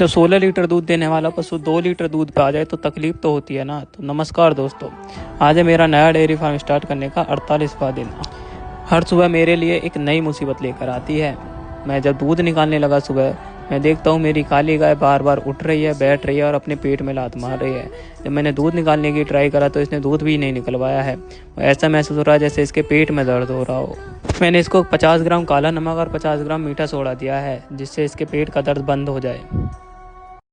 जब 16 लीटर दूध देने वाला पशु 2 लीटर दूध पे आ जाए तो तकलीफ तो होती है ना। तो नमस्कार दोस्तों, आज है मेरा नया डेयरी फार्म स्टार्ट करने का 48वां दिन। हर सुबह मेरे लिए एक नई मुसीबत लेकर आती है। मैं जब दूध निकालने लगा सुबह, मैं देखता हूँ मेरी काली गाय बार बार उठ रही है, बैठ रही है और अपने पेट में लात मार रही है। जब मैंने दूध निकालने की ट्राई करा तो इसने दूध भी नहीं निकलवाया है। ऐसा महसूस हो रहा है जैसे इसके पेट में दर्द हो रहा हो। मैंने इसको 50 ग्राम काला नमक और 50 ग्राम मीठा सोडा दिया है, जिससे इसके पेट का दर्द बंद हो जाए।